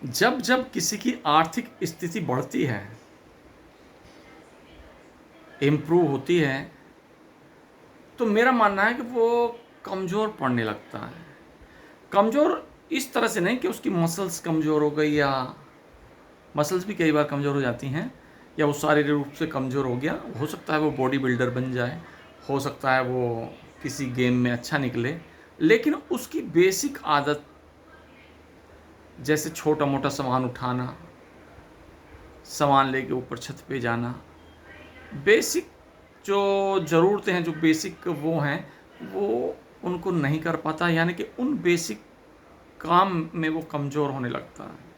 जब जब किसी की आर्थिक स्थिति बढ़ती है, इम्प्रूव होती है, तो मेरा मानना है कि वो कमज़ोर पड़ने लगता है। कमज़ोर इस तरह से नहीं कि उसकी मसल्स कमज़ोर हो गई, या मसल्स भी कई बार कमज़ोर हो जाती हैं, या वो शारीरिक रूप से कमज़ोर हो गया। हो सकता है वो बॉडी बिल्डर बन जाए, हो सकता है वो किसी गेम में अच्छा निकले, लेकिन उसकी बेसिक आदत, जैसे छोटा मोटा सामान उठाना, सामान लेके ऊपर छत पे जाना, बेसिक जो ज़रूरतें हैं, जो बेसिक वो हैं, वो उनको नहीं कर पाता, यानी कि उन बेसिक काम में वो कमज़ोर होने लगता है।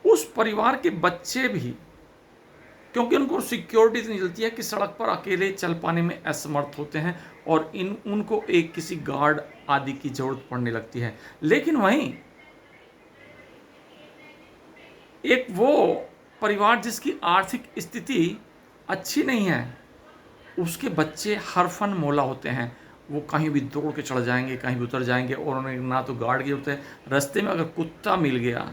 उस परिवार के बच्चे भी, क्योंकि उनको सिक्योरिटी नहीं मिलती है कि सड़क पर अकेले चल पाने में असमर्थ होते हैं, और उनको एक किसी गार्ड आदि की ज़रूरत पड़ने लगती है। लेकिन वहीं एक वो परिवार जिसकी आर्थिक स्थिति अच्छी नहीं है, उसके बच्चे हरफन मौला होते हैं। वो कहीं भी दौड़ के चढ़ जाएंगे, कहीं भी उतर जाएंगे, और उन्हें ना तो गार्ड की जरूरत है। रास्ते में अगर कुत्ता मिल गया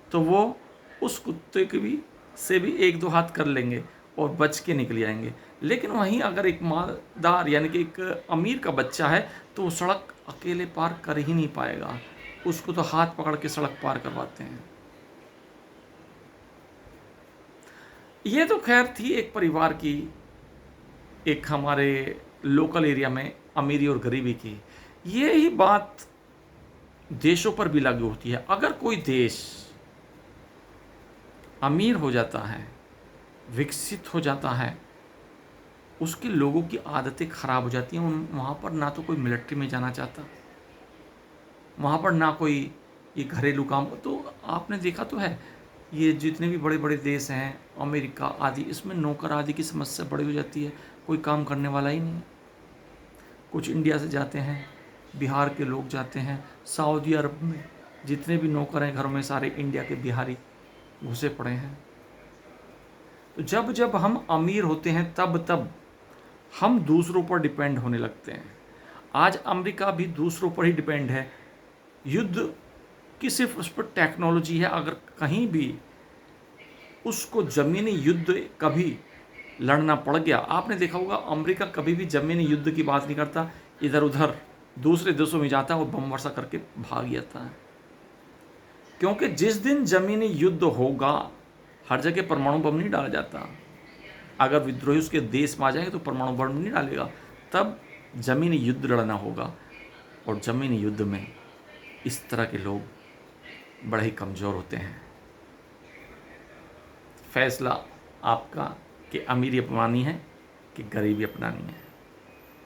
तो वो उस कुत्ते के भी से भी एक दो हाथ कर लेंगे और बच के निकल जाएंगे। लेकिन वहीं अगर एक मालदार, यानी कि एक अमीर का बच्चा है, तो वो सड़क अकेले पार कर ही नहीं पाएगा, उसको तो हाथ पकड़ के सड़क पार करवाते हैं। ये तो खैर थी एक परिवार की, एक हमारे लोकल एरिया में अमीरी और गरीबी की। ये ही बात देशों पर भी लागू होती है। अगर कोई देश अमीर हो जाता है, विकसित हो जाता है, उसके लोगों की आदतें खराब हो जाती हैं। वहाँ पर ना तो कोई मिलिट्री में जाना चाहता, वहाँ पर ना कोई ये घरेलू काम। तो आपने देखा तो है, ये जितने भी बड़े बड़े देश हैं, अमेरिका आदि, इसमें नौकर आदि की समस्या बड़ी हो जाती है, कोई काम करने वाला ही नहीं। कुछ इंडिया से जाते हैं, बिहार के लोग जाते हैं, सऊदी अरब में जितने भी नौकर हैं घरों में, सारे इंडिया के बिहारी घुसे पड़े हैं। तो जब जब हम अमीर होते हैं, तब तब हम दूसरों पर डिपेंड होने लगते हैं। आज अमेरिका भी दूसरों पर ही डिपेंड है। युद्ध की सिर्फ उस पर टेक्नोलॉजी है। अगर कहीं भी उसको ज़मीनी युद्ध कभी लड़ना पड़ गया, आपने देखा होगा अमेरिका कभी भी ज़मीनी युद्ध की बात नहीं करता, इधर उधर दूसरे देशों में जाता है, वो बम वर्षा करके भाग जाता है। क्योंकि जिस दिन ज़मीनी युद्ध होगा, हर जगह परमाणु बम नहीं डाला जाता। अगर विद्रोही उसके देश में आ जाएंगे तो परमाणु बम नहीं डालेगा, तब ज़मीनी युद्ध लड़ना होगा। और ज़मीनी युद्ध में इस तरह के लोग बड़े ही कमज़ोर होते हैं। फैसला आपका कि अमीरी अपनानी है कि गरीबी अपनानी है।